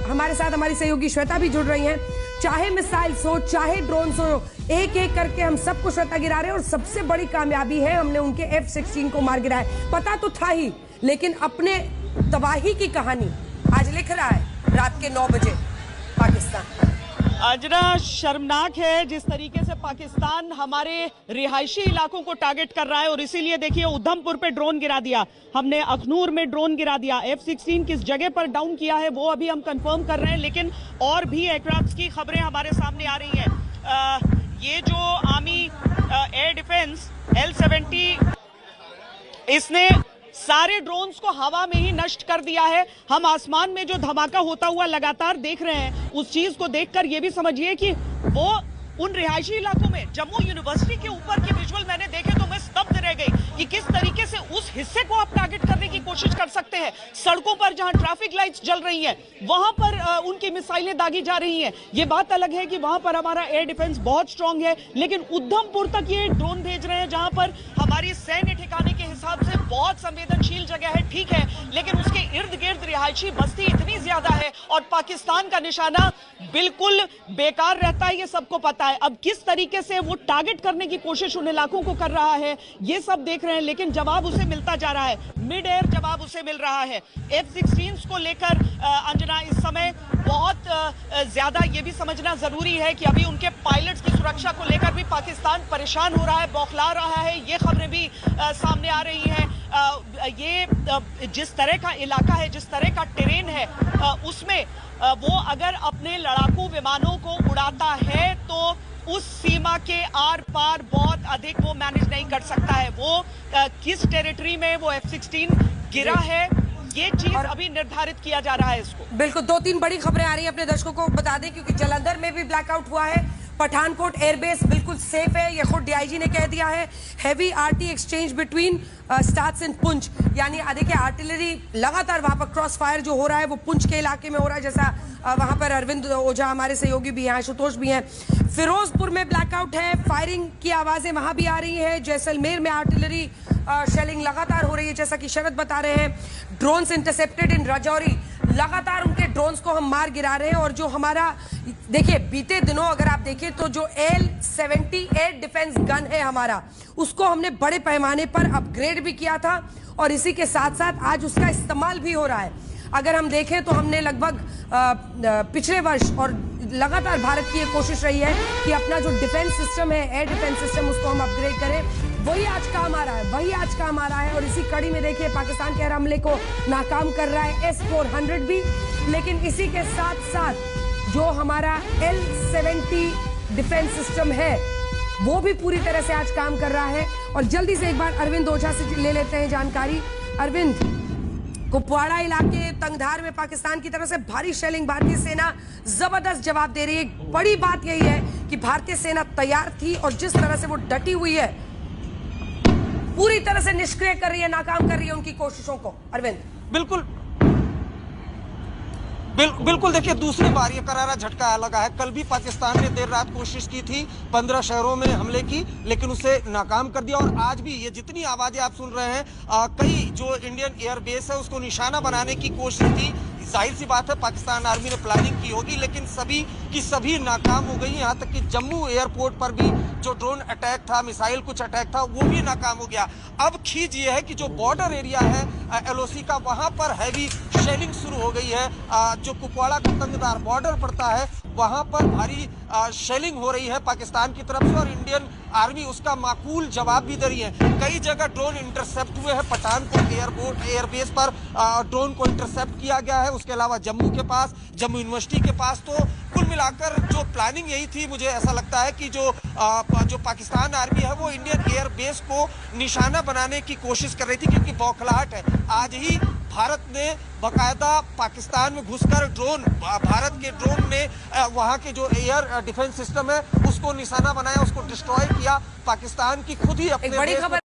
हमारे साथ हमारी सहयोगी श्वेता भी जुड़ रही हैं। चाहे मिसाइल्स हो, चाहे ड्रोन्स हो, एक एक करके हम सबको श्वेता गिरा रहे हैं और सबसे बड़ी कामयाबी है हमने उनके F-16 को मार गिराया। पता तो था ही, लेकिन अपने तबाही की कहानी आज लिख रहा है रात के 9 बजे पाकिस्तान। अंजना, शर्मनाक है जिस तरीके से पाकिस्तान हमारे रिहायशी इलाकों को टारगेट कर रहा है और इसीलिए देखिए उधमपुर पे ड्रोन गिरा दिया हमने, अखनूर में ड्रोन गिरा दिया। F-16 किस जगह पर डाउन किया है वो अभी हम कंफर्म कर रहे हैं, लेकिन और भी एयरक्राफ्ट की खबरें हमारे सामने आ रही हैं। ये जो आर्मी एयर डिफेंस L-70 इसने सारे ड्रोन्स को हवा में ही नष्ट कर दिया है। हम आसमान में जो धमाका होता हुआ लगातार देख रहे हैं, उस चीज को देखकर ये भी समझिए कि वो उन रिहायशी इलाकों में जम्मू यूनिवर्सिटी के ऊपर के विजुअल मैंने देखे तो मैं स्तब्ध रह गई कि किस तरीके से उस हिस्से को आप टारगेट करने की कोशिश कर सकते हैं। सड़कों पर जहां ट्रैफिक लाइट्स जल रही हैं वहां पर उनकी मिसाइलें दागी जा रही हैं। ये बात अलग है कि वहां पर हमारा एयर डिफेंस बहुत स्ट्रांग है, लेकिन उधमपुर तक ये ड्रोन भेज रहे हैं जहां पर हमारी सैन्य ठिकाने के हिसाब से बहुत संवेदनशील जगह है, ठीक है, लेकिन उसके इर्द गिर्द रिहायशी बस्ती इतनी ज्यादा है और पाकिस्तान का निशाना बिल्कुल बेकार रहता है, ये सबको पता है। अब किस तरीके से वो टारगेट करने की कोशिश उन इलाकों को कर रहा है ये सब देख रहे हैं, लेकिन जवाब उसे मिलता जा रहा है, मिड एयर जवाब उसे मिल रहा है। F-16 को लेकर अंजना इस समय बहुत ज्यादा ये भी समझना जरूरी है कि अभी उनके पायलट्स की सुरक्षा को लेकर भी पाकिस्तान परेशान हो रहा है, बौखला रहा है। ये खबरें भी सामने आ रही हैं। ये जिस तरह का इलाका है, जिस तरह का टेरेन है, उसमें वो अगर अपने लड़ाकू विमानों को उड़ाता है तो उस सीमा के आर पार बहुत अधिक वो मैनेज नहीं कर सकता है। वो किस टेरिटरी में वो F-16 गिरा है ये चीज अभी निर्धारित किया जा रहा है इसको। बिल्कुल, 2-3 बड़ी खबरें आ रही हैं, अपने दर्शकों को बता दें, क्योंकि जलंधर में भी ब्लैकआउट हुआ है। पठानकोट एयरबेस बिल्कुल सेफ है, ये खुद DIG ने कह दिया है। Heavy RT exchange between starts in Poonch, यानी देखिए आर्टिलरी लगातार वहां पर क्रॉस फायर जो हो रहा है वो पुंछ के इलाके में हो रहा है, जैसा वहां पर अरविंद ओझा हमारे सहयोगी भी हैं, आशुतोष भी हैं। फिरोजपुर में ब्लैकआउट है, फायरिंग की आवाजें वहां भी आ रही है। जैसलमेर में आर्टिलरी शेलिंग लगातार हो रही है, जैसा कि शरद बता रहे हैं। ड्रोन्स इंटरसेप्टेड इन राजौरी, लगातार उनके ड्रोन्स को हम मार गिरा रहे हैं। और जो हमारा देखिए बीते दिनों अगर आप देखें तो जो L-70 एयर डिफेंस गन है हमारा, उसको हमने बड़े पैमाने पर अपग्रेड भी किया था और इसी के साथ साथ आज उसका इस्तेमाल भी हो रहा है। अगर हम देखें तो हमने लगभग पिछले वर्ष और लगातार भारत की ये कोशिश रही है कि अपना जो डिफेंस सिस्टम है, एयर डिफेंस सिस्टम, उसको हम अपग्रेड करें। वही आज काम आ रहा है, वही आज काम आ रहा है। और इसी कड़ी में देखिए पाकिस्तान के हर हमले को नाकाम कर रहा है S-400 भी, लेकिन इसी के साथ साथ जो हमारा L-70 डिफेंस सिस्टम है वो भी पूरी तरह से आज काम कर रहा है। और जल्दी से एक बार अरविंद ओझा से ले लेते हैं जानकारी। अरविंद, कुपवाड़ा इलाके तंगधार में पाकिस्तान की तरफ से भारी शेलिंग, भारतीय सेना जबरदस्त जवाब दे रही है। बड़ी बात यही है कि भारतीय सेना तैयार थी और जिस तरह से वो डटी हुई है, पूरी तरह से निष्क्रिय कर रही है, नाकाम कर रही है उनकी कोशिशों को। अरविंद, बिल्कुल देखिए, दूसरी बार ये करारा झटका लगा है। कल भी पाकिस्तान ने देर रात कोशिश की थी 15 शहरों में हमले की, लेकिन उसे नाकाम कर दिया। और आज भी ये जितनी आवाजें आप सुन रहे हैं, कई जो इंडियन एयरबेस है उसको निशाना बनाने की कोशिश थी। जाहिर सी बात है पाकिस्तान आर्मी ने प्लानिंग की होगी, लेकिन सभी की सभी नाकाम हो गई। यहाँ तक कि जम्मू एयरपोर्ट पर भी जो ड्रोन अटैक था, मिसाइल कुछ अटैक था, वो भी नाकाम हो गया। अब खींच ये है कि जो बॉर्डर एरिया है LOC का, वहां पर हैवी शेलिंग शुरू हो गई है। जो कुपवाड़ा का तंगधार बॉर्डर पड़ता है वहां पर भारी शेलिंग हो रही है पाकिस्तान की तरफ से, और इंडियन आर्मी उसका माकूल जवाब भी दे रही है। कई जगह ड्रोन इंटरसेप्ट हुए हैं। पठानकोट एयरबेस पर ड्रोन को इंटरसेप्ट किया गया है। उसके अलावा जम्मू के पास, जम्मू यूनिवर्सिटी के पास, तो कुल मिलाकर जो प्लानिंग यही थी, मुझे ऐसा लगता है कि जो पाकिस्तान आर्मी है वो इंडियन एयरबेस को निशाना बनाने की कोशिश कर रही थी, क्योंकि बौखलाहट है। आज ही भारत ने बाकायदा पाकिस्तान में घुसकर भारत के ड्रोन ने वहां के जो एयर डिफेंस सिस्टम है उसको निशाना बनाया, उसको डिस्ट्रॉय किया। पाकिस्तान की खुद ही अपने